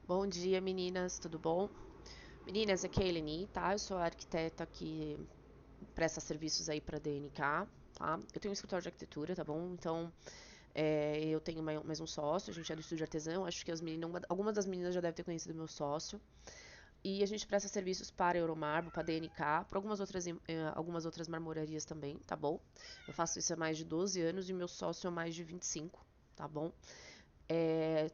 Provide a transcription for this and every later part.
Bom dia, meninas, tudo bom? Meninas, aqui é a Eleni, tá? Eu sou a arquiteta que presta serviços aí pra DNK, tá? Eu tenho um escritório de arquitetura, tá bom? Então, eu tenho mais um sócio, a gente é do estúdio artesão, acho que algumas das meninas já devem ter conhecido meu sócio. E a gente presta serviços para Euromarble, para DNK, para algumas outras marmorarias também, tá bom? Eu faço isso há mais de 12 anos e meu sócio há mais de 25, tá bom?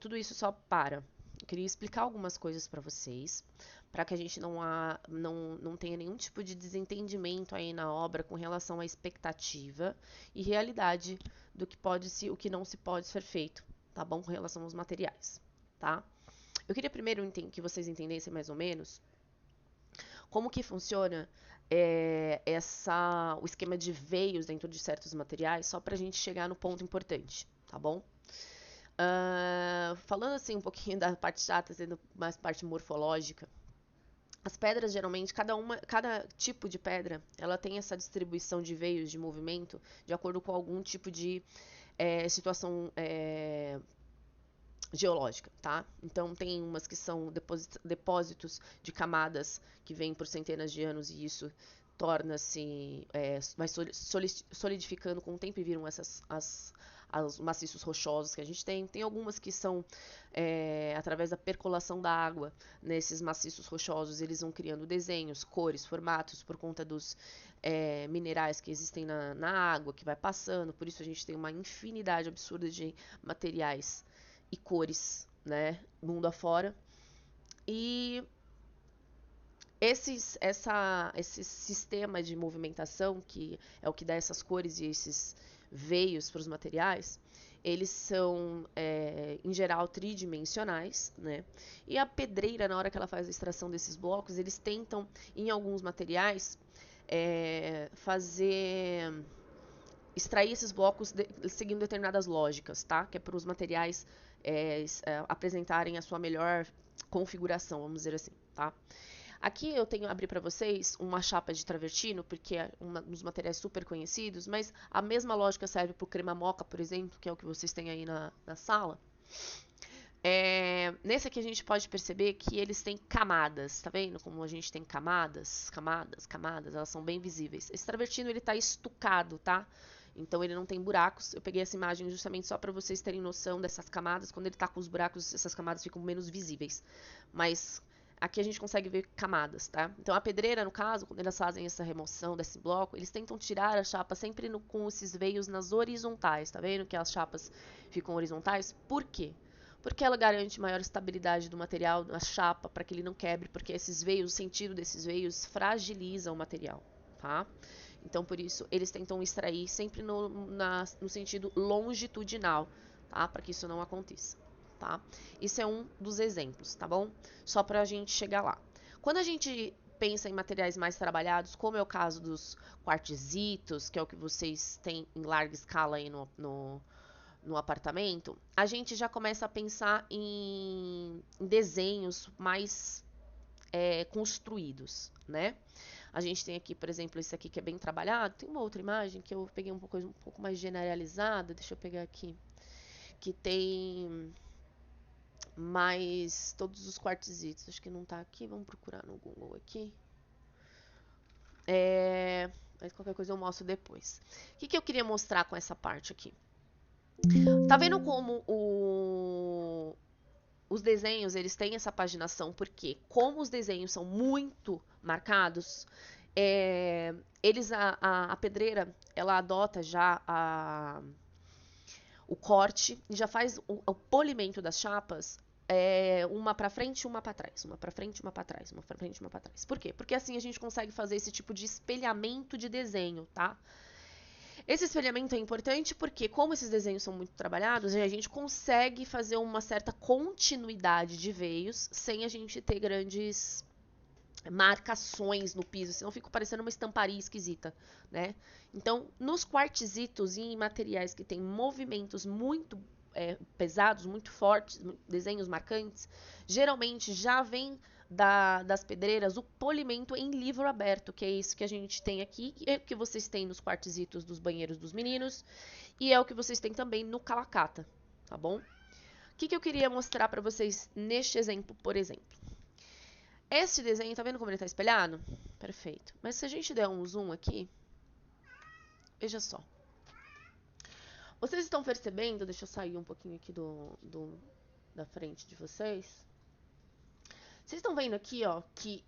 Tudo isso só para. Eu queria explicar algumas coisas para vocês, para que a gente não tenha nenhum tipo de desentendimento aí na obra com relação à expectativa e realidade do que o que não se pode ser feito, tá bom? Com relação aos materiais, tá? Eu queria primeiro que vocês entendessem mais ou menos como que funciona o esquema de veios dentro de certos materiais, só para a gente chegar no ponto importante, tá bom? Falando assim um pouquinho da parte chata, sendo mais parte morfológica, as pedras geralmente, cada tipo de pedra, ela tem essa distribuição de veios de movimento de acordo com algum tipo de situação geológica, tá? Então tem umas que são depósitos de camadas que vêm por centenas de anos e isso torna-se vai solidificando com o tempo e viram os maciços rochosos que a gente tem. Tem algumas que são através da percolação da água nesses maciços rochosos, eles vão criando desenhos, cores, formatos por conta dos minerais que existem na água que vai passando. Por isso a gente tem uma infinidade absurda de materiais e cores, né, mundo afora. E esse sistema de movimentação, que é o que dá essas cores e esses veios para os materiais, eles são, em geral, tridimensionais, né? E a pedreira, na hora que ela faz a extração desses blocos, eles tentam, em alguns materiais, extrair esses blocos seguindo determinadas lógicas, tá? Que é para os materiais apresentarem a sua melhor configuração, vamos dizer assim, tá? Aqui eu tenho abrir para vocês uma chapa de travertino, porque é um dos materiais super conhecidos, mas a mesma lógica serve para o crema moca, por exemplo, que é o que vocês têm aí na sala. Nesse aqui a gente pode perceber que eles têm camadas, tá vendo? Como a gente tem camadas, elas são bem visíveis. Esse travertino ele tá estucado, tá? Então ele não tem buracos. Eu peguei essa imagem justamente só para vocês terem noção dessas camadas. Quando ele tá com os buracos, essas camadas ficam menos visíveis. Mas aqui a gente consegue ver camadas, tá? Então a pedreira, no caso, quando elas fazem essa remoção desse bloco, eles tentam tirar a chapa sempre com esses veios nas horizontais, tá vendo? Que as chapas ficam horizontais. Por quê? Porque ela garante maior estabilidade do material, na chapa, para que ele não quebre, porque esses veios, o sentido desses veios fragiliza o material, tá? Então, por isso, eles tentam extrair sempre no sentido longitudinal, tá? Para que isso não aconteça, tá? Isso é um dos exemplos, tá bom? Só para a gente chegar lá. Quando a gente pensa em materiais mais trabalhados, como é o caso dos quartzitos, que é o que vocês têm em larga escala aí no apartamento, a gente já começa a pensar em desenhos mais construídos, né? A gente tem aqui, por exemplo, esse aqui que é bem trabalhado. Tem uma outra imagem que eu peguei uma coisa um pouco mais generalizada. Deixa eu pegar aqui. Que tem mais todos os quartzitos. Acho que não tá aqui. Vamos procurar no Google aqui. Mas qualquer coisa eu mostro depois. O que eu queria mostrar com essa parte aqui? Tá vendo como os desenhos eles têm essa paginação? Porque como os desenhos são muito marcados, a pedreira ela adota já o corte e já faz o polimento das chapas uma para frente e uma para trás, uma para frente e uma para trás, uma para frente e uma para trás. Por quê? Porque assim a gente consegue fazer esse tipo de espelhamento de desenho, tá? Esse espelhamento é importante porque, como esses desenhos são muito trabalhados, a gente consegue fazer uma certa continuidade de veios sem a gente ter grandes marcações no piso, senão fica parecendo uma estamparia esquisita, né? Então, nos quartzitos e em materiais que têm movimentos muito pesados, muito fortes, desenhos marcantes, geralmente já vem das pedreiras o polimento em livro aberto, que é isso que a gente tem aqui, que é o que vocês têm nos quartzitos dos banheiros dos meninos, e é o que vocês têm também no calacata, tá bom? O que eu queria mostrar para vocês neste exemplo, por exemplo? Este desenho, tá vendo como ele tá espelhado? Perfeito. Mas se a gente der um zoom aqui, veja só. Vocês estão percebendo, deixa eu sair um pouquinho aqui da frente de vocês. Vocês estão vendo aqui, ó, que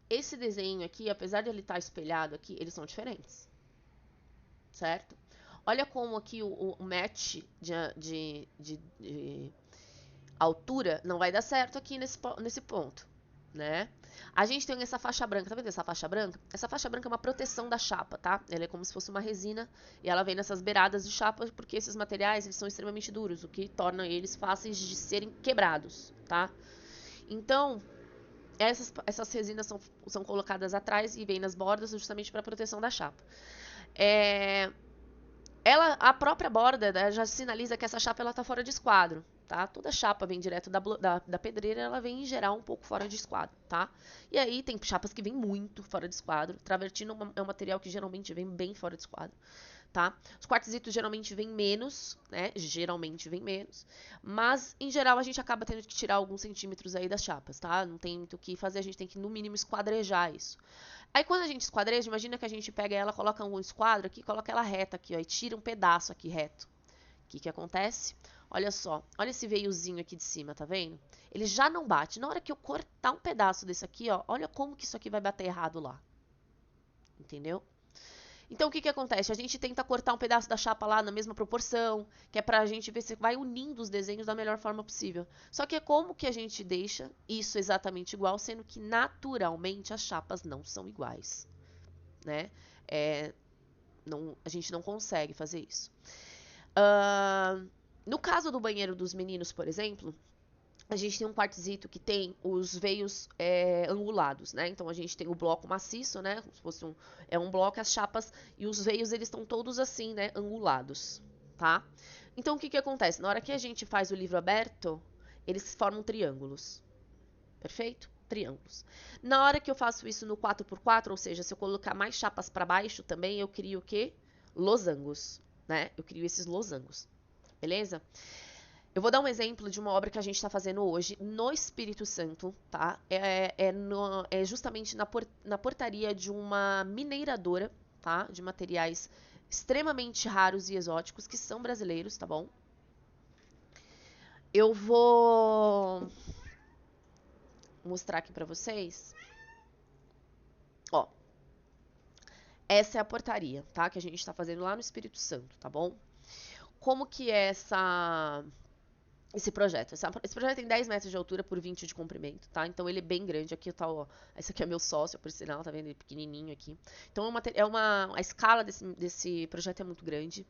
esse desenho aqui, apesar de ele estar espelhado aqui, eles são diferentes. Certo? Olha como aqui o match de altura não vai dar certo aqui nesse ponto, né? A gente tem essa faixa branca, tá vendo essa faixa branca? Essa faixa branca é uma proteção da chapa, tá? Ela é como se fosse uma resina e ela vem nessas beiradas de chapa porque esses materiais eles são extremamente duros, o que torna eles fáceis de serem quebrados, tá? Então, essas resinas são colocadas atrás e vêm nas bordas justamente para proteção da chapa. A própria borda já sinaliza que essa chapa está fora de esquadro, tá? Toda chapa vem direto da pedreira, ela vem em geral um pouco fora de esquadro, tá? E aí tem chapas que vêm muito fora de esquadro. Travertino é um material que geralmente vem bem fora de esquadro, tá? Os quartzitos geralmente vêm menos, né? Geralmente vêm menos. Mas, em geral, a gente acaba tendo que tirar alguns centímetros aí das chapas, tá? Não tem muito o que fazer, a gente tem que, no mínimo, esquadrejar isso. Aí quando a gente esquadreja, imagina que a gente pega ela, coloca um esquadro aqui, coloca ela reta aqui, ó, e tira um pedaço aqui reto. O que acontece? Olha só, olha esse veiozinho aqui de cima, tá vendo? Ele já não bate. Na hora que eu cortar um pedaço desse aqui, ó, olha como que isso aqui vai bater errado lá. Entendeu? Então, o que acontece? A gente tenta cortar um pedaço da chapa lá na mesma proporção, que é pra gente ver se vai unindo os desenhos da melhor forma possível. Só que é como que a gente deixa isso exatamente igual, sendo que naturalmente as chapas não são iguais, né? A gente não consegue fazer isso. No caso do banheiro dos meninos, por exemplo, a gente tem um quartzito que tem os veios angulados, né? Então a gente tem o bloco maciço, né? Como se fosse um bloco, as chapas e os veios eles estão todos assim, né? Angulados, tá? Então o que acontece? Na hora que a gente faz o livro aberto, eles formam triângulos, perfeito? Triângulos. Na hora que eu faço isso no 4x4, ou seja, se eu colocar mais chapas para baixo também, eu crio o quê? Losangos, né? Eu crio esses losangos, beleza? Eu vou dar um exemplo de uma obra que a gente está fazendo hoje no Espírito Santo, tá? É justamente na portaria de uma mineradora, tá? De materiais extremamente raros e exóticos, que são brasileiros, tá bom? Eu vou mostrar aqui pra vocês. Ó, essa é a portaria, tá? Que a gente está fazendo lá no Espírito Santo, tá bom? Como que é esse projeto? Esse projeto tem 10 metros de altura por 20 de comprimento, tá? Então ele é bem grande. Aqui tá, ó. Esse aqui é meu sócio, por sinal, tá vendo? Ele é pequenininho aqui. Então a escala desse projeto é muito grande.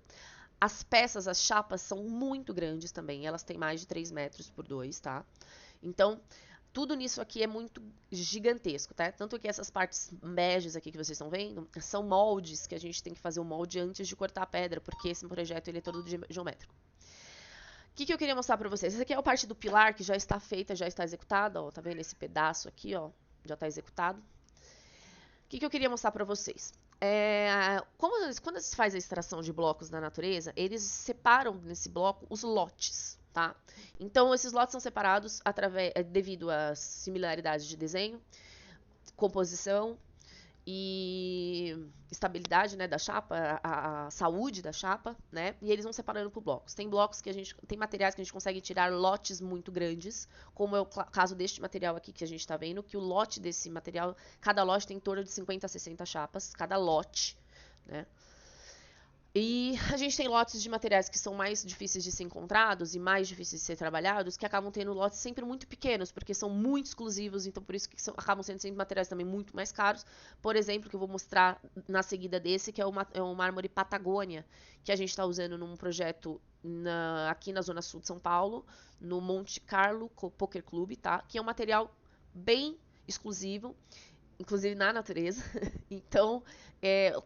As peças, as chapas são muito grandes também. Elas têm mais de 3 metros por 2, tá? Então, tudo nisso aqui é muito gigantesco, tá? Tanto que essas partes beges aqui que vocês estão vendo são moldes que a gente tem que fazer o molde antes de cortar a pedra, porque esse projeto ele é todo geométrico. O que eu queria mostrar pra vocês? Essa aqui é a parte do pilar que já está feita, já está executada, ó. Tá vendo esse pedaço aqui, ó? Já está executado. O que eu queria mostrar pra vocês? Quando se faz a extração de blocos na natureza, eles separam nesse bloco os lotes, tá? Então, esses lotes são separados devido às similaridades de desenho, composição e estabilidade, né, da chapa, a saúde da chapa, né, e eles vão separando por blocos. Tem blocos que tem materiais que a gente consegue tirar lotes muito grandes, como é o caso deste material aqui que a gente está vendo, que o lote desse material, cada lote tem em torno de 50 a 60 chapas, cada lote, né. E a gente tem lotes de materiais que são mais difíceis de ser encontrados e mais difíceis de ser trabalhados, que acabam tendo lotes sempre muito pequenos, porque são muito exclusivos, então por isso que acabam sendo sempre materiais também muito mais caros. Por exemplo, que eu vou mostrar na seguida desse, que é o mármore Patagônia, que a gente está usando num projeto aqui na Zona Sul de São Paulo, no Monte Carlo Poker Club, tá? Que é um material bem exclusivo, inclusive na natureza. Então,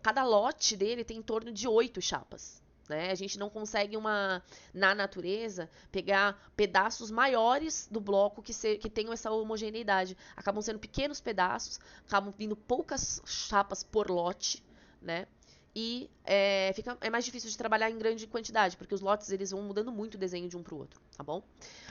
cada lote dele tem em torno de 8 chapas. Né? A gente não consegue, na natureza, pegar pedaços maiores do bloco que tenham essa homogeneidade. Acabam sendo pequenos pedaços, acabam vindo poucas chapas por lote, né? e é mais difícil de trabalhar em grande quantidade, porque os lotes eles vão mudando muito o desenho de um para o outro, tá bom?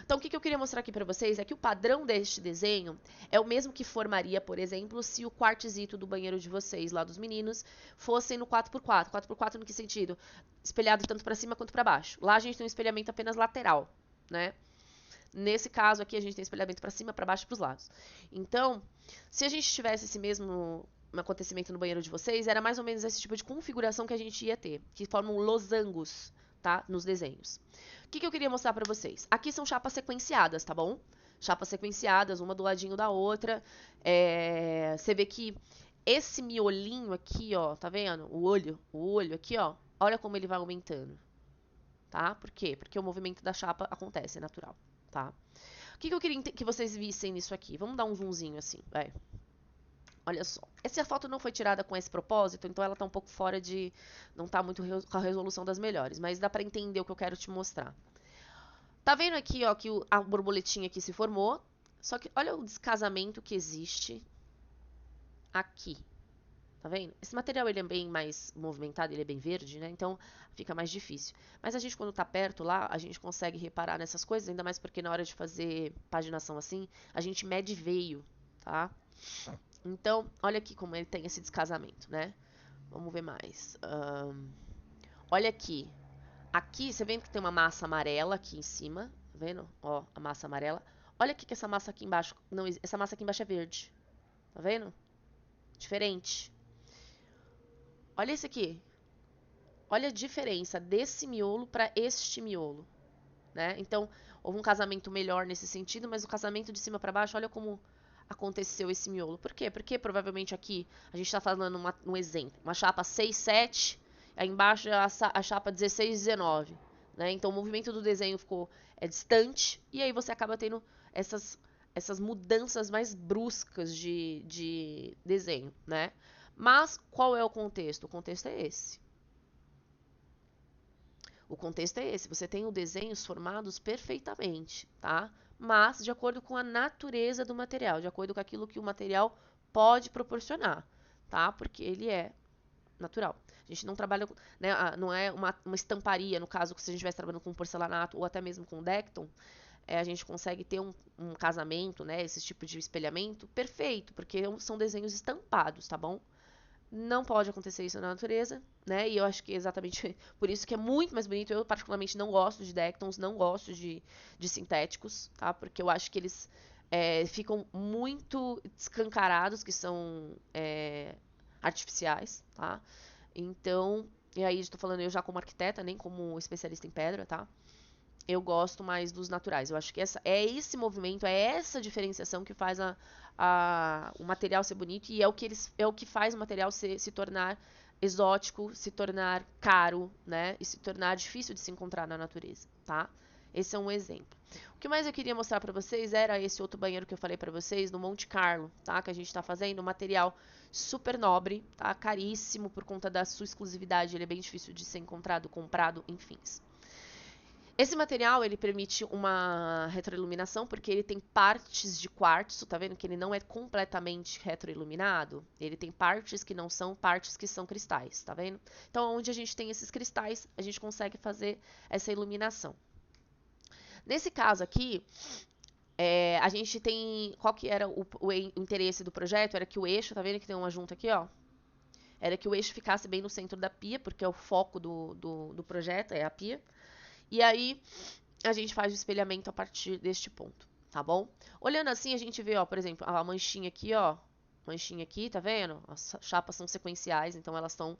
Então, o que eu queria mostrar aqui para vocês é que o padrão deste desenho é o mesmo que formaria, por exemplo, se o quartzito do banheiro de vocês, lá dos meninos, fossem no 4x4. 4x4 no que sentido? Espelhado tanto para cima quanto para baixo. Lá a gente tem um espelhamento apenas lateral, né? Nesse caso aqui, a gente tem espelhamento para cima, para baixo e para os lados. Então, se a gente tivesse esse mesmo acontecimento no banheiro de vocês, era mais ou menos esse tipo de configuração que a gente ia ter, que formam losangos, tá? Nos desenhos. O que eu queria mostrar para vocês? Aqui são chapas sequenciadas, tá bom? Chapas sequenciadas, uma do ladinho da outra. Você vê que esse miolinho aqui, ó, tá vendo? O olho aqui, ó, olha como ele vai aumentando, tá? Por quê? Porque o movimento da chapa acontece, é natural, tá? O que eu queria que vocês vissem nisso aqui? Vamos dar um zoomzinho assim, vai. Olha só, essa foto não foi tirada com esse propósito, então ela tá um pouco fora de... Não tá muito com a resolução das melhores, mas dá pra entender o que eu quero te mostrar. Tá vendo aqui, ó, que a borboletinha aqui se formou, só que olha o descasamento que existe aqui. Tá vendo? Esse material ele é bem mais movimentado, ele é bem verde, né? Então fica mais difícil. Mas a gente quando tá perto lá, a gente consegue reparar nessas coisas, ainda mais porque na hora de fazer paginação assim, a gente mede veio, tá? Então, olha aqui como ele tem esse descasamento, né? Vamos ver mais. Olha aqui. Aqui, você vê que tem uma massa amarela aqui em cima. Tá vendo? Ó, a massa amarela. Olha aqui que essa massa aqui embaixo... Não, essa massa aqui embaixo é verde. Tá vendo? Diferente. Olha esse aqui. Olha a diferença desse miolo para este miolo, né? Então, houve um casamento melhor nesse sentido, mas o casamento de cima para baixo, olha como aconteceu esse miolo. Por quê? Porque provavelmente aqui a gente está falando um exemplo, uma chapa 6, 7, aí embaixo a chapa 16, 19, né? Então o movimento do desenho ficou distante e aí você acaba tendo essas mudanças mais bruscas de desenho, né? Mas qual é o contexto? O contexto é esse. O contexto é esse, você tem os desenhos formados perfeitamente, tá? Mas de acordo com a natureza do material, de acordo com aquilo que o material pode proporcionar, tá? Porque ele é natural. A gente não trabalha, né, não é uma estamparia, no caso, que se a gente estivesse trabalhando com porcelanato ou até mesmo com Decton, a gente consegue ter um casamento, né, esse tipo de espelhamento perfeito, porque são desenhos estampados, tá bom? Não pode acontecer isso na natureza, né? E eu acho que é exatamente por isso que é muito mais bonito. Eu, particularmente, não gosto de Dectons, não gosto de sintéticos, tá? Porque eu acho que eles ficam muito escancarados, que são artificiais, tá? Então, e aí estou falando eu já como arquiteta, nem como especialista em pedra, tá? Eu gosto mais dos naturais. Eu acho que esse movimento, é essa diferenciação que faz o material ser bonito e é o que faz o material se tornar exótico, se tornar caro, né? E se tornar difícil de se encontrar na natureza, tá? Esse é um exemplo. O que mais eu queria mostrar para vocês era esse outro banheiro que eu falei para vocês, no Monte Carlo, tá? Que a gente está fazendo, um material super nobre, tá? Caríssimo por conta da sua exclusividade, ele é bem difícil de ser encontrado, comprado, enfim. Esse material, ele permite uma retroiluminação, porque ele tem partes de quartzo, tá vendo que ele não é completamente retroiluminado? Ele tem partes que não são, partes que são cristais, tá vendo? Então, onde a gente tem esses cristais, a gente consegue fazer essa iluminação. Nesse caso aqui, a gente tem... Qual que era o interesse do projeto? Era que o eixo, tá vendo que tem uma junta aqui, ó? Era que o eixo ficasse bem no centro da pia, porque é o foco do projeto, é a pia. E aí, a gente faz o espelhamento a partir deste ponto, tá bom? Olhando assim, a gente vê, ó, por exemplo, a manchinha aqui, ó. Manchinha aqui, tá vendo? As chapas são sequenciais, então elas estão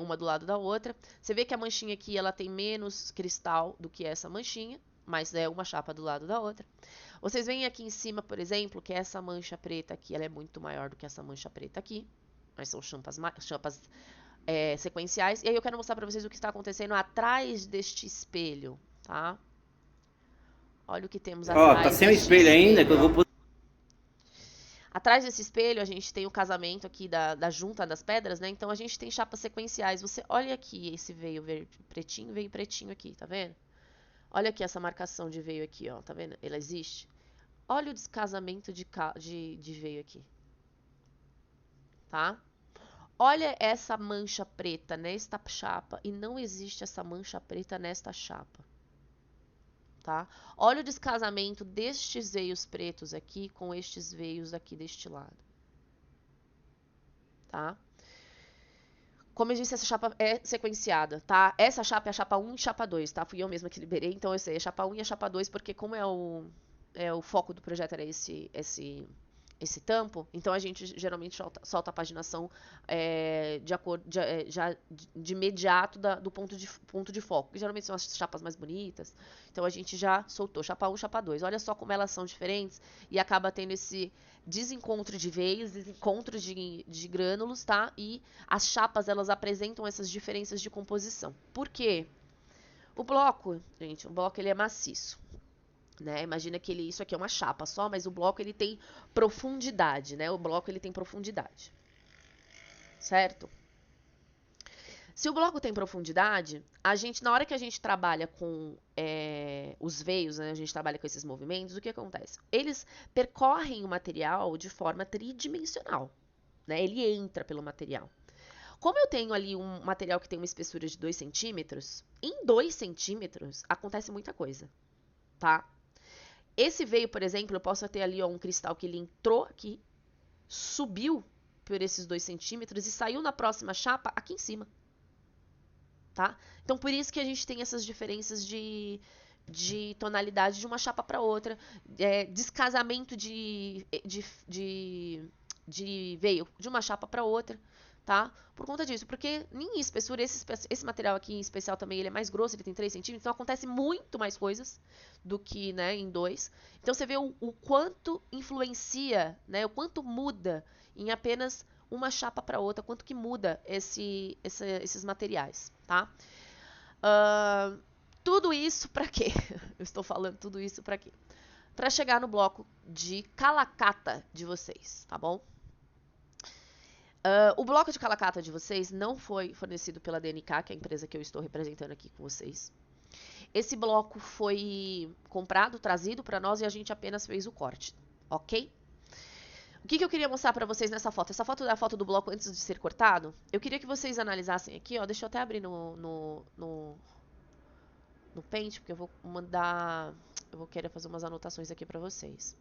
uma do lado da outra. Você vê que a manchinha aqui, ela tem menos cristal do que essa manchinha, mas é uma chapa do lado da outra. Vocês veem aqui em cima, por exemplo, que essa mancha preta aqui, ela é muito maior do que essa mancha preta aqui. Mas são chapas sequenciais. E aí eu quero mostrar pra vocês o que está acontecendo atrás deste espelho, tá? Olha o que temos atrás. Ó, tá sem o deste espelho ainda, que eu espelho, ó. vou... Atrás desse espelho, a gente tem o casamento aqui da junta das pedras, né? Então, a gente tem chapas sequenciais. Você olha aqui esse veio pretinho, veio pretinho aqui, tá vendo? Olha aqui essa marcação de veio aqui, ó, tá vendo? Ela existe. Olha o descasamento de veio aqui, tá? Olha essa mancha preta nesta chapa e não existe essa mancha preta nesta chapa. Tá? Olha o descasamento destes veios pretos aqui com estes veios aqui deste lado. Tá? Como eu disse, essa chapa é sequenciada, tá? Essa chapa é a chapa 1 e chapa 2, tá? Fui eu mesma que liberei, então eu sei, a chapa 1 e a chapa 2, porque como o foco do projeto era esse tampo, então a gente geralmente solta a paginação de acordo já de imediato do ponto de foco, que geralmente são as chapas mais bonitas, então a gente já soltou chapa 1 chapa 2. Olha só como elas são diferentes e acaba tendo esse desencontro de veios, desencontro de grânulos, tá? E as chapas, elas apresentam essas diferenças de composição. Por quê? O bloco, gente, o bloco ele é maciço. Né? Imagina que isso aqui é uma chapa só, mas o bloco ele tem profundidade, né? O bloco ele tem profundidade, certo? Se o bloco tem profundidade, a gente, na hora que a gente trabalha com os veios, né, a gente trabalha com esses movimentos, o que acontece? Eles percorrem o material de forma tridimensional, né? Ele entra pelo material. Como eu tenho ali um material que tem uma espessura de 2 centímetros, em 2 centímetros acontece muita coisa, tá? Esse veio, por exemplo, eu posso ter ali um cristal que ele entrou aqui, subiu por esses 2 centímetros e saiu na próxima chapa aqui em cima. Tá? Então, por isso que a gente tem essas diferenças de tonalidade de uma chapa para outra, descasamento de veio de uma chapa para outra, tá? Por conta disso, porque em espessura, esse material aqui em especial também, ele é mais grosso, ele tem 3 centímetros, então acontece muito mais coisas do que, né, em 2. Então, você vê o quanto influencia, né, o quanto muda em apenas uma chapa para outra, quanto que muda esses materiais, tá? Tudo isso para quê? Eu estou falando tudo isso para quê? Para chegar no bloco de calacata de vocês, tá bom? O bloco de calacata de vocês não foi fornecido pela DNK, que é a empresa que eu estou representando aqui com vocês. Esse bloco foi comprado, trazido para nós e a gente apenas fez o corte, ok? O que eu queria mostrar para vocês nessa foto? Essa foto é a foto do bloco antes de ser cortado. Eu queria que vocês analisassem aqui, ó. Deixa eu até abrir no Paint, porque eu vou mandar... Eu vou querer fazer umas anotações aqui para vocês.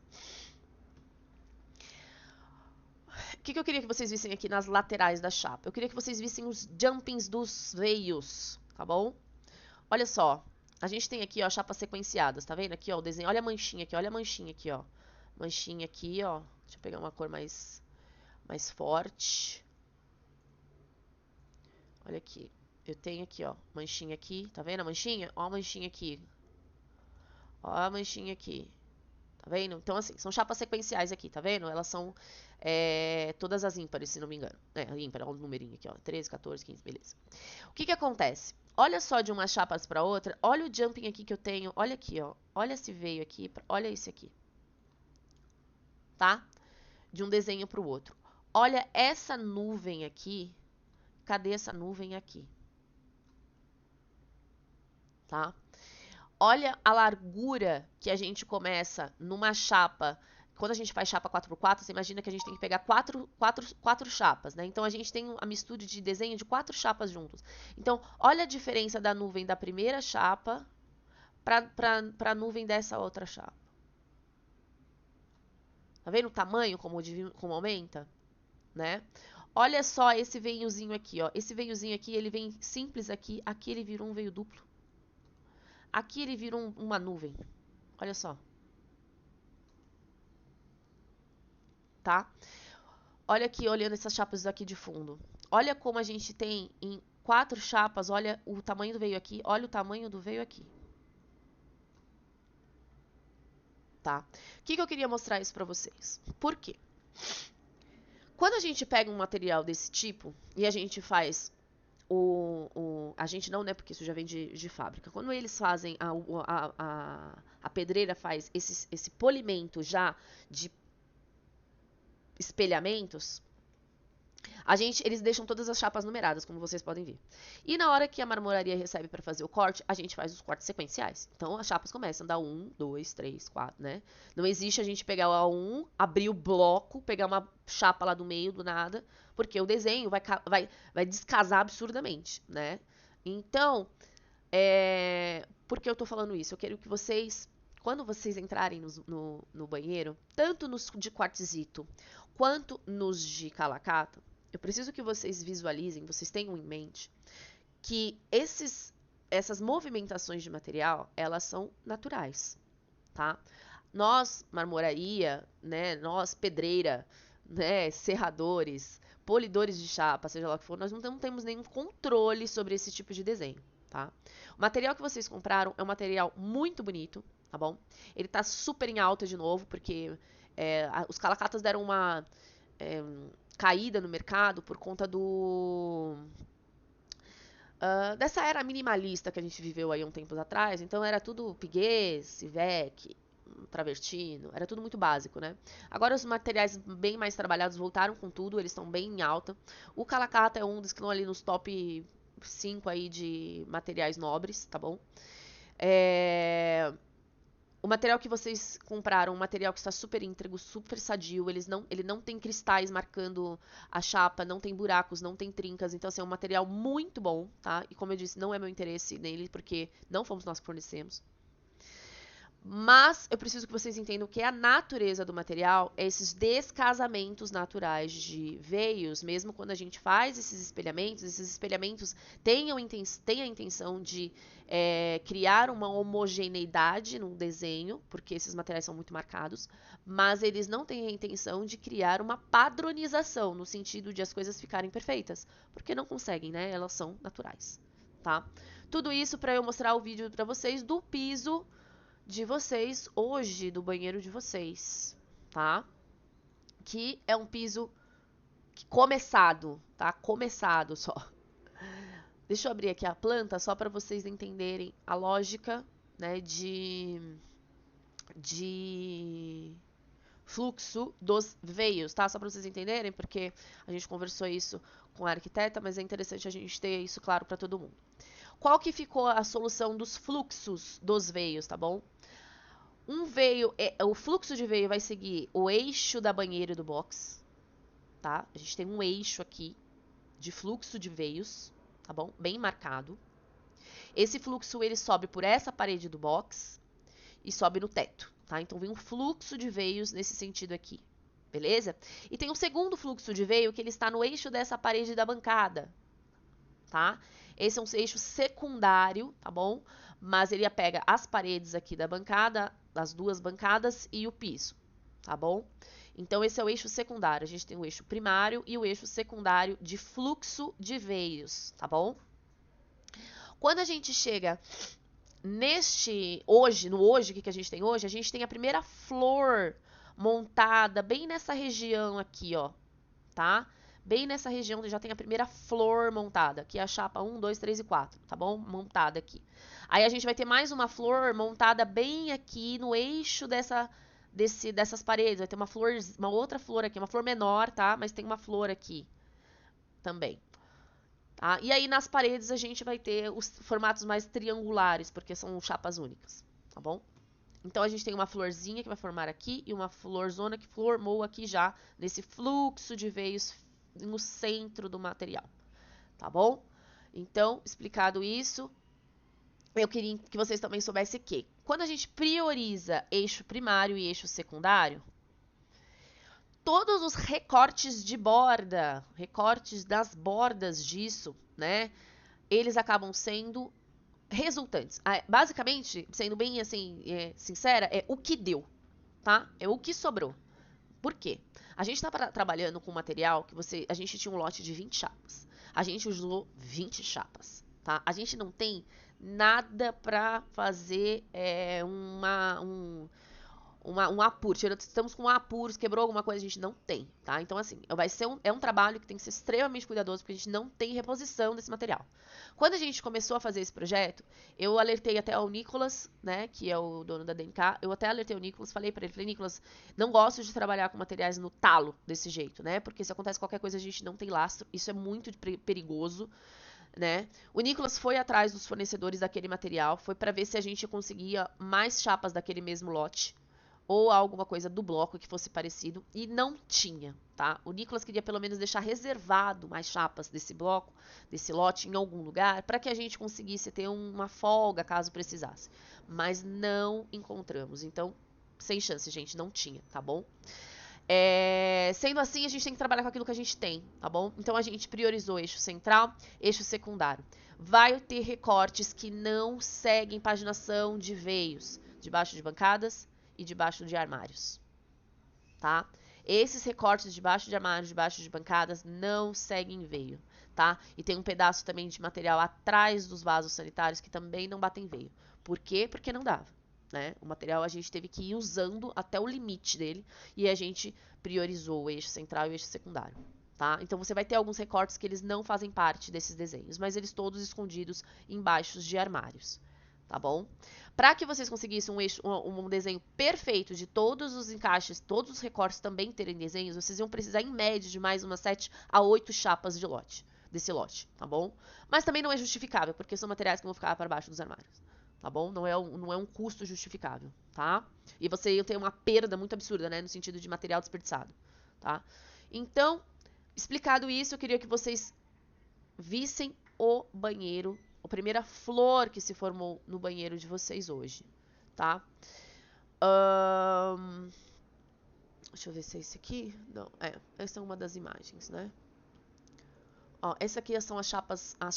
O que eu queria que vocês vissem aqui nas laterais da chapa? Eu queria que vocês vissem os jumpings dos veios, tá bom? Olha só. A gente tem aqui, ó, chapas sequenciadas, tá vendo? Aqui, ó, o desenho. Olha a manchinha aqui, ó. Manchinha aqui, ó. Deixa eu pegar uma cor mais forte. Olha aqui. Eu tenho aqui, ó, manchinha aqui. Tá vendo a manchinha? Ó a manchinha aqui. Ó a manchinha aqui. Tá vendo? Então, assim, são chapas sequenciais aqui, tá vendo? Elas são todas as ímpares, se não me engano. Ímpar, olha o numerinho aqui, ó. 13, 14, 15, beleza. O que acontece? Olha só de umas chapas pra outra. Olha o jumping aqui que eu tenho. Olha aqui, ó. Olha esse veio aqui. Olha esse aqui. Tá? De um desenho pro outro. Olha essa nuvem aqui. Cadê essa nuvem aqui? Tá? Olha a largura que a gente começa numa chapa. Quando a gente faz chapa 4x4, você imagina que a gente tem que pegar quatro chapas, né? Então, a gente tem a mistura de desenho de 4 chapas juntos. Então, olha a diferença da nuvem da primeira chapa para a nuvem dessa outra chapa. Tá vendo o tamanho como aumenta? Né? Olha só esse veiozinho aqui, ó. Esse veiozinho aqui, ele vem simples aqui. Aqui ele virou um veio duplo. Aqui ele virou uma nuvem. Olha só. Tá? Olha aqui, olhando essas chapas aqui de fundo. Olha como a gente tem em 4 chapas, olha o tamanho do veio aqui, olha o tamanho do veio aqui. Tá? O que eu queria mostrar isso pra vocês? Por quê? Quando a gente pega um material desse tipo e a gente faz a gente não, né? Porque isso já vem de fábrica. Quando eles fazem, a pedreira faz esse polimento já de espelhamentos, Eles deixam todas as chapas numeradas, como vocês podem ver. E na hora que a marmoraria recebe para fazer o corte, a gente faz os cortes sequenciais. Então as chapas começam da 1, 2, 3, 4, né? Não existe a gente pegar o A1, abrir o bloco, pegar uma chapa lá do meio, do nada, porque o desenho vai descasar absurdamente, né? Então, por que eu tô falando isso? Eu quero que vocês, quando vocês entrarem no banheiro, tanto nos de quartzito quanto nos de calacata, eu preciso que vocês visualizem, vocês tenham em mente que essas movimentações de material, elas são naturais, tá? Nós, marmoraria, né, nós, pedreira, né, serradores, polidores de chapa, seja lá o que for, nós não temos nenhum controle sobre esse tipo de desenho, tá? O material que vocês compraram é um material muito bonito, tá bom? Ele tá super em alta de novo, porque os calacatas deram uma caída no mercado por conta dessa era minimalista que a gente viveu aí um tempo atrás. Então era tudo piguês, Ivec, travertino, era tudo muito básico, né? Agora os materiais bem mais trabalhados voltaram com tudo, eles estão bem em alta. O calacata é um dos que estão ali nos top 5 aí de materiais nobres, tá bom? O material que vocês compraram, um material que está super íntegro, super sadio, ele não tem cristais marcando a chapa, não tem buracos, não tem trincas, então assim, é um material muito bom, tá? E como eu disse, não é meu interesse nele, porque não fomos nós que fornecemos. Mas eu preciso que vocês entendam que a natureza do material é esses descasamentos naturais de veios, mesmo quando a gente faz esses espelhamentos têm a intenção de criar uma homogeneidade no desenho, porque esses materiais são muito marcados, mas eles não têm a intenção de criar uma padronização, no sentido de as coisas ficarem perfeitas, porque não conseguem, né? Elas são naturais, tá? Tudo isso para eu mostrar o vídeo para vocês do piso de vocês hoje, do banheiro de vocês, tá? Que é um piso começado, tá? Começado só. Deixa eu abrir aqui a planta só para vocês entenderem a lógica, né, de fluxo dos veios, tá? Só para vocês entenderem, porque a gente conversou isso com a arquiteta, mas é interessante a gente ter isso claro para todo mundo. Qual que ficou a solução dos fluxos dos veios, tá bom? O fluxo de veio vai seguir o eixo da banheira e do box, tá? A gente tem um eixo aqui de fluxo de veios, tá bom? Bem marcado. Esse fluxo ele sobe por essa parede do box e sobe no teto, tá? Então vem um fluxo de veios nesse sentido aqui, beleza? E tem um segundo fluxo de veio que ele está no eixo dessa parede da bancada, tá? Esse é um eixo secundário, tá bom? Mas ele pega as paredes aqui da bancada, as duas bancadas e o piso, tá bom? Então esse é o eixo secundário. A gente tem o eixo primário e o eixo secundário de fluxo de veios, tá bom? Quando a gente chega no hoje, o que a gente tem hoje? A gente tem a primeira flor montada bem nessa região aqui, ó, tá? Bem nessa região já tem a primeira flor montada, que é a chapa 1, 2, 3 e 4, tá bom? Montada aqui. Aí a gente vai ter mais uma flor montada bem aqui no eixo dessas paredes. Vai ter uma outra flor aqui, uma flor menor, tá? Mas tem uma flor aqui também. Tá? E aí nas paredes a gente vai ter os formatos mais triangulares, porque são chapas únicas, tá bom? Então a gente tem uma florzinha que vai formar aqui e uma florzona que formou aqui já nesse fluxo de veios no centro do material, tá bom? Então, explicado isso, eu queria que vocês também soubessem que quando a gente prioriza eixo primário e eixo secundário, todos os recortes de borda, recortes das bordas disso, né, eles acabam sendo resultantes. Basicamente, sendo bem assim, sincera, é o que deu, tá? É o que sobrou. Por quê? A gente está trabalhando com material que a gente tinha um lote de 20 chapas. A gente usou 20 chapas, tá? A gente não tem nada para fazer um apuro, estamos com um apuro, quebrou alguma coisa, a gente não tem, tá? Então, assim, é um trabalho que tem que ser extremamente cuidadoso, porque a gente não tem reposição desse material. Quando a gente começou a fazer esse projeto, eu alertei até ao Nicolas, né, que é o dono da DNK, eu até alertei o Nicolas, falei pra ele, Nicolas, não gosto de trabalhar com materiais no talo desse jeito, né, porque se acontece qualquer coisa a gente não tem lastro, isso é muito perigoso, né? O Nicolas foi atrás dos fornecedores daquele material, foi para ver se a gente conseguia mais chapas daquele mesmo lote, ou alguma coisa do bloco que fosse parecido, e não tinha, tá? O Nicolas queria pelo menos deixar reservado mais chapas desse bloco, desse lote, em algum lugar, para que a gente conseguisse ter uma folga caso precisasse. Mas não encontramos, então, sem chance, gente, não tinha, tá bom? Sendo assim, a gente tem que trabalhar com aquilo que a gente tem, tá bom? Então a gente priorizou eixo central, eixo secundário. Vai ter recortes que não seguem paginação de veios, debaixo de bancadas e debaixo de armários, tá? Esses recortes debaixo de armários, debaixo de bancadas, não seguem veio, tá? E tem um pedaço também de material atrás dos vasos sanitários que também não batem veio. Por quê? Porque não dava. Né? O material a gente teve que ir usando até o limite dele e a gente priorizou o eixo central e o eixo secundário. Tá? Então você vai ter alguns recortes que eles não fazem parte desses desenhos, mas eles todos escondidos embaixo de armários. Tá bom? Para que vocês conseguissem um desenho perfeito de todos os encaixes, todos os recortes também terem desenhos, vocês iam precisar em média de mais umas 7 a 8 chapas de lote, desse lote, tá bom? Mas também não é justificável, porque são materiais que vão ficar para baixo dos armários. Tá bom? Não é um custo justificável, tá? E você ia ter uma perda muito absurda, né? No sentido de material desperdiçado, tá? Então, explicado isso, eu queria que vocês vissem o banheiro, a primeira flor que se formou no banheiro de vocês hoje, tá? Deixa eu ver se é esse aqui. Não, essa é uma das imagens, né? Ó, essa aqui são as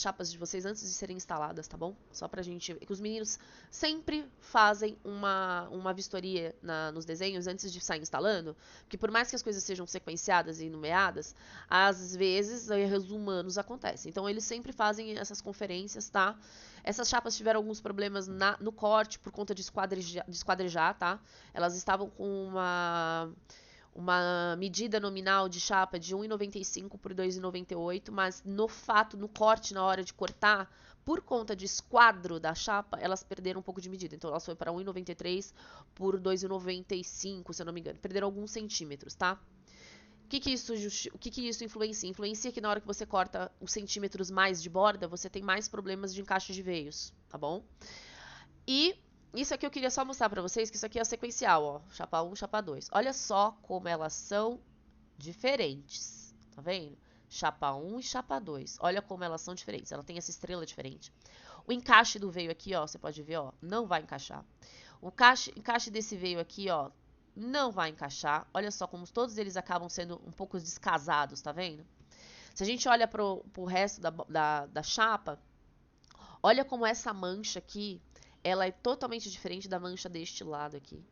chapas de vocês antes de serem instaladas, tá bom? Só pra gente ver que os meninos sempre fazem uma vistoria nos desenhos antes de sair instalando, porque por mais que as coisas sejam sequenciadas e nomeadas, às vezes erros humanos acontecem. Então eles sempre fazem essas conferências, tá? Essas chapas tiveram alguns problemas no corte por conta de esquadrejar, tá? Elas estavam com uma medida nominal de chapa de 1,95 por 2,98, mas no corte, na hora de cortar, por conta de esquadro da chapa, elas perderam um pouco de medida. Então, elas foram para 1,93 por 2,95, se eu não me engano. Perderam alguns centímetros, tá? O que isso influencia? Influencia que na hora que você corta os centímetros mais de borda, você tem mais problemas de encaixe de veios, tá bom? E isso aqui eu queria só mostrar pra vocês, que isso aqui é sequencial, ó. Chapa 1, chapa 2. Olha só como elas são diferentes, tá vendo? Chapa 1 e chapa 2. Olha como elas são diferentes. Ela tem essa estrela diferente. O encaixe do veio aqui, ó, você pode ver, ó, não vai encaixar. O encaixe desse veio aqui, ó, não vai encaixar. Olha só como todos eles acabam sendo um pouco descasados, tá vendo? Se a gente olha pro resto da chapa, olha como essa mancha aqui, ela é totalmente diferente da mancha deste lado aqui,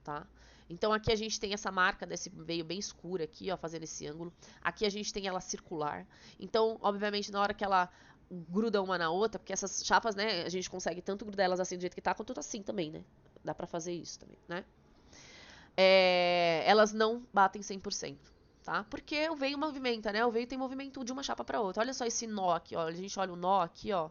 tá? Então aqui a gente tem essa marca desse veio bem escura aqui, ó, fazendo esse ângulo. Aqui a gente tem ela circular. Então, obviamente, na hora que ela gruda uma na outra, porque essas chapas, né, a gente consegue tanto grudar elas assim do jeito que tá, quanto assim também, né? Dá pra fazer isso também, né? Elas não batem 100%, tá? Porque o veio movimenta, né? O veio tem movimento de uma chapa pra outra. Olha só esse nó aqui, ó. A gente olha o nó aqui, ó.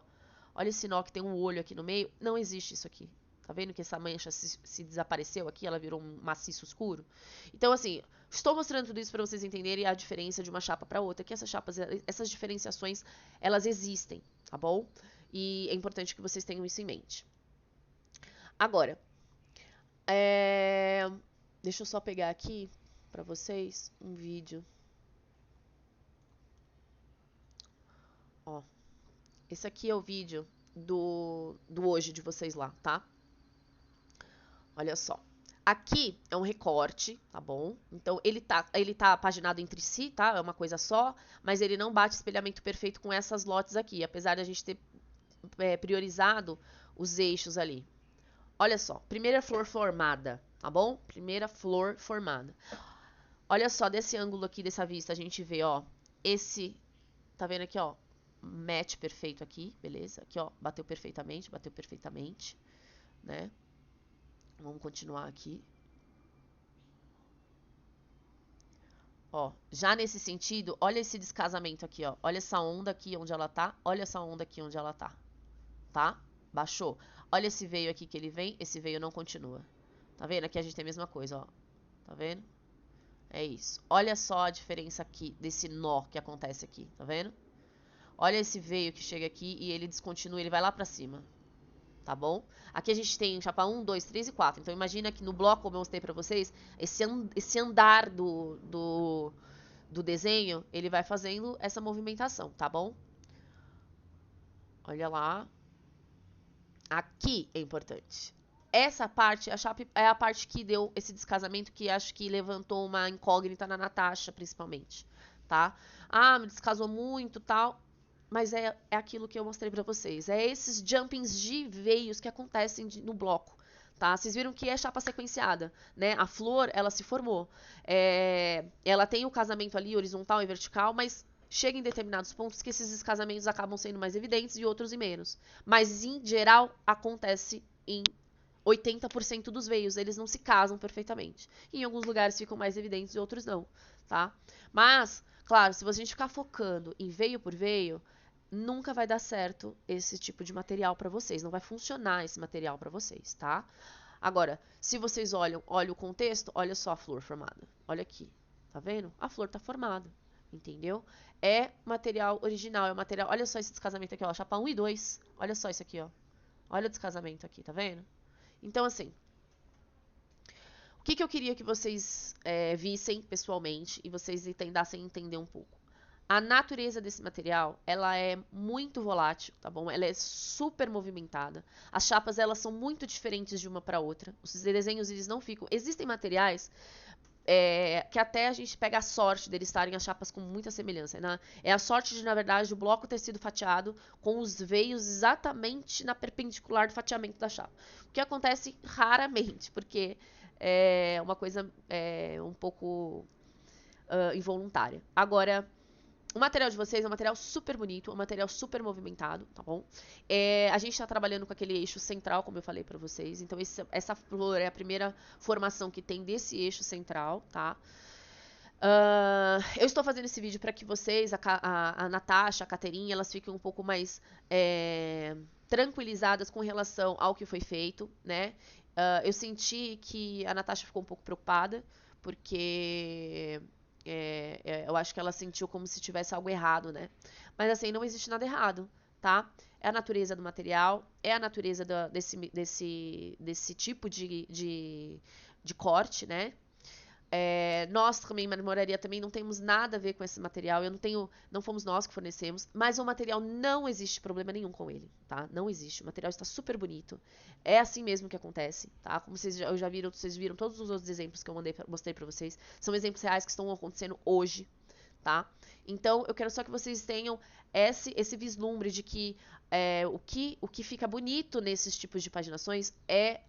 Olha esse nó que tem um olho aqui no meio. Não existe isso aqui. Tá vendo que essa mancha se desapareceu aqui? Ela virou um maciço escuro? Então, assim, estou mostrando tudo isso para vocês entenderem a diferença de uma chapa para outra. Que essas diferenciações, elas existem, tá bom? E é importante que vocês tenham isso em mente. Agora, deixa eu só pegar aqui para vocês um vídeo. Ó, esse aqui é o vídeo do hoje de vocês lá, tá? Olha só. Aqui é um recorte, tá bom? Então, ele tá paginado entre si, tá? É uma coisa só, mas ele não bate espelhamento perfeito com essas lotes aqui, apesar de a gente ter priorizado os eixos ali. Olha só, primeira flor formada, tá bom? Primeira flor formada. Olha só, desse ângulo aqui, dessa vista, a gente vê, ó, tá vendo aqui, ó, match perfeito aqui, beleza? Aqui, ó, bateu perfeitamente, né? Vamos continuar aqui. Ó, já nesse sentido, olha esse descasamento aqui, ó. Olha essa onda aqui onde ela tá, olha essa onda aqui onde ela tá? Baixou. Olha esse veio aqui que ele vem, esse veio não continua. Tá vendo? Aqui a gente tem a mesma coisa, ó. Tá vendo? É isso. Olha só a diferença aqui desse nó que acontece aqui, tá vendo? Olha esse veio que chega aqui e ele descontinua, ele vai lá pra cima. Tá bom? Aqui a gente tem chapa 1, 2, 3 e 4. Então imagina que no bloco, como eu mostrei pra vocês, esse andar do desenho, ele vai fazendo essa movimentação, tá bom? Olha lá. Aqui é importante. Essa parte, a chapa é a parte que deu esse descasamento, que acho que levantou uma incógnita na Natasha, principalmente, tá? Ah, me descasou muito, tal. Mas é aquilo que eu mostrei pra vocês. É esses jumpings de veios que acontecem no bloco, tá? Vocês viram que é chapa sequenciada, né? A flor, ela se formou. Ela tem o casamento ali, horizontal e vertical, mas chega em determinados pontos que esses descasamentos acabam sendo mais evidentes e outros em menos. Mas, em geral, acontece em 80% dos veios. Eles não se casam perfeitamente. Em alguns lugares ficam mais evidentes e outros não, tá? Mas, claro, se a gente ficar focando em veio por veio, nunca vai dar certo esse tipo de material para vocês. Não vai funcionar esse material para vocês, tá? Agora, se vocês olham o contexto, olha só a flor formada. Olha aqui, tá vendo? A flor tá formada, entendeu? É material original, é material... Olha só esse descasamento aqui, ó, chapa 1 e 2. Olha só isso aqui, ó. Olha o descasamento aqui, tá vendo? Então, assim, o que eu queria que vocês vissem pessoalmente e vocês tentassem entender um pouco. A natureza desse material, ela é muito volátil, tá bom? Ela é super movimentada. As chapas, elas são muito diferentes de uma para outra. Os desenhos, eles não ficam... Existem materiais que até a gente pega a sorte deles estarem as chapas com muita semelhança, né? É a sorte de, na verdade, o bloco ter sido fatiado com os veios exatamente na perpendicular do fatiamento da chapa. O que acontece raramente, porque é uma coisa um pouco involuntária. Agora, o material de vocês é um material super bonito, um material super movimentado, tá bom? A gente tá trabalhando com aquele eixo central, como eu falei pra vocês. Então, essa flor é a primeira formação que tem desse eixo central, tá? Eu estou fazendo esse vídeo para que vocês, a Natasha, a Caterinha, elas fiquem um pouco mais tranquilizadas com relação ao que foi feito, né? Eu senti que a Natasha ficou um pouco preocupada, porque eu acho que ela sentiu como se tivesse algo errado, né? Mas assim, não existe nada errado, tá? É a natureza do material, é a natureza desse tipo de corte, né? Nós também, marmoraria, também não temos nada a ver com esse material. Não fomos nós que fornecemos, mas o material não existe problema nenhum com ele, tá? Não existe. O material está super bonito. É assim mesmo que acontece, tá? Como vocês viram todos os outros exemplos que eu mostrei pra vocês. São exemplos reais que estão acontecendo hoje, tá? Então, eu quero só que vocês tenham esse vislumbre de que o que fica bonito nesses tipos de paginações é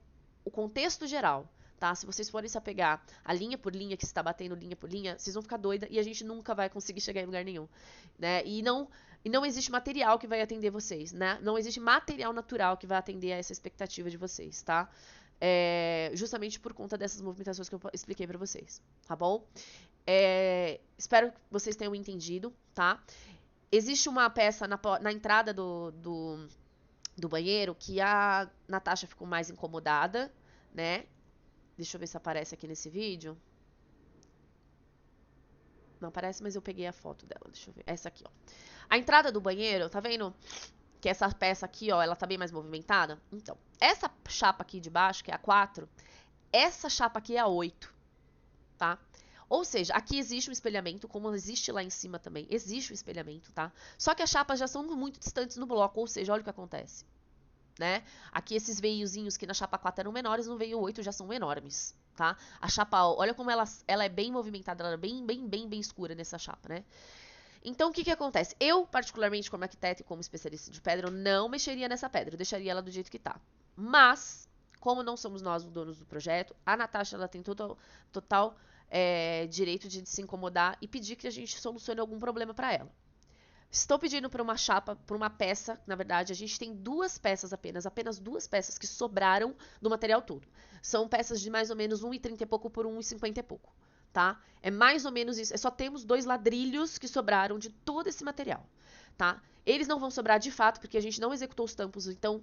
o contexto geral. Tá? Se vocês forem se apegar a linha por linha, que se está batendo linha por linha, vocês vão ficar doida e a gente nunca vai conseguir chegar em lugar nenhum. Né? E não existe material que vai atender vocês. Né? Não existe material natural que vai atender a essa expectativa de vocês. Tá? Justamente por conta dessas movimentações que eu expliquei para vocês. Tá bom? Espero que vocês tenham entendido. Tá? Existe uma peça na entrada do banheiro que a Natasha ficou mais incomodada, né? Deixa eu ver se aparece aqui nesse vídeo. Não aparece, mas eu peguei a foto dela. Deixa eu ver. Essa aqui, ó. A entrada do banheiro, tá vendo? Que essa peça aqui, ó, ela tá bem mais movimentada. Então, essa chapa aqui de baixo, que é a 4, essa chapa aqui é a 8, tá? Ou seja, aqui existe um espelhamento, como existe lá em cima também. Existe um espelhamento, tá? Só que as chapas já são muito distantes no bloco, ou seja, olha o que acontece. Né? Aqui esses veiozinhos que na chapa 4 eram menores, no veio 8 já são enormes, tá? A chapa, olha como ela é bem movimentada, ela é bem escura nessa chapa, né? Então, o que acontece? Eu, particularmente, como arquiteta e como especialista de pedra, eu não mexeria nessa pedra, eu deixaria ela do jeito que tá. Mas, como não somos nós os donos do projeto, a Natasha, ela tem total direito de se incomodar e pedir que a gente solucione algum problema para ela. Estou pedindo por uma chapa, por uma peça, na verdade, a gente tem duas peças apenas duas peças que sobraram do material todo. São peças de mais ou menos 1,30 e pouco por 1,50 e pouco, tá? É mais ou menos isso. Só temos 2 ladrilhos que sobraram de todo esse material, tá? Eles não vão sobrar de fato, porque a gente não executou os tampos, então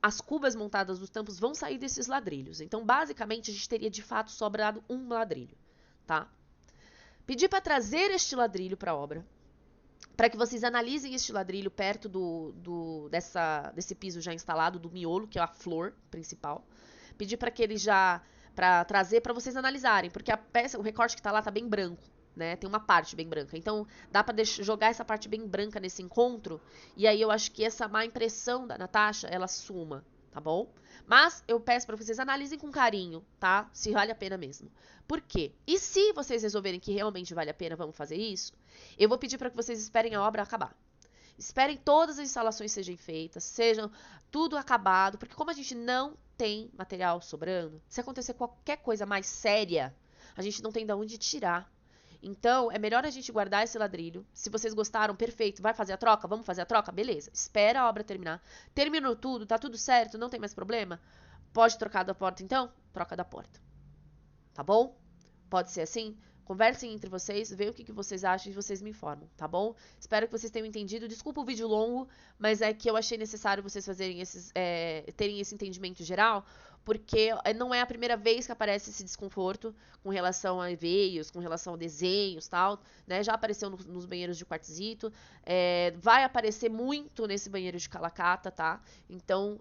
as cubas montadas dos tampos vão sair desses ladrilhos. Então, basicamente, a gente teria de fato sobrado um ladrilho, tá? Pedi para trazer este ladrilho para a obra, para que vocês analisem este ladrilho perto desse piso já instalado, do miolo, que é a flor principal. Pedi para que ele para trazer para vocês analisarem, porque a peça, o recorte que tá lá tá bem branco, né? Tem uma parte bem branca. Então, dá para jogar essa parte bem branca nesse encontro, e aí eu acho que essa má impressão da Natasha, ela suma, tá bom? Mas eu peço para vocês analisem com carinho, tá? Se vale a pena mesmo. Por quê? E se vocês resolverem que realmente vale a pena, vamos fazer isso, eu vou pedir para que vocês esperem a obra acabar. Esperem todas as instalações sejam feitas, sejam tudo acabado, porque como a gente não tem material sobrando, se acontecer qualquer coisa mais séria, a gente não tem de onde tirar. Então, é melhor a gente guardar esse ladrilho. Se vocês gostaram, perfeito. Vai fazer a troca? Vamos fazer a troca? Beleza. Espera a obra terminar. Terminou tudo, tá tudo certo, não tem mais problema? Pode trocar da porta então? Troca da porta. Tá bom? Pode ser assim? Conversem entre vocês, vejam o que vocês acham e vocês me informam, tá bom? Espero que vocês tenham entendido. Desculpa o vídeo longo, mas é que eu achei necessário vocês fazerem terem esse entendimento geral, porque não é a primeira vez que aparece esse desconforto com relação a veios, com relação a desenhos e tal, né? Já apareceu nos banheiros de quartzito, vai aparecer muito nesse banheiro de calacata, tá? Então,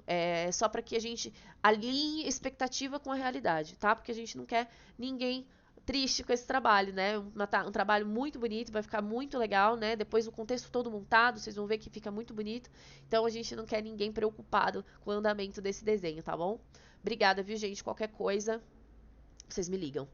só para que a gente alinhe expectativa com a realidade, tá? Porque a gente não quer ninguém triste com esse trabalho, né? Um trabalho muito bonito, vai ficar muito legal, né? Depois o contexto todo montado, vocês vão ver que fica muito bonito. Então a gente não quer ninguém preocupado com o andamento desse desenho, tá bom? Obrigada, viu, gente? Qualquer coisa, vocês me ligam.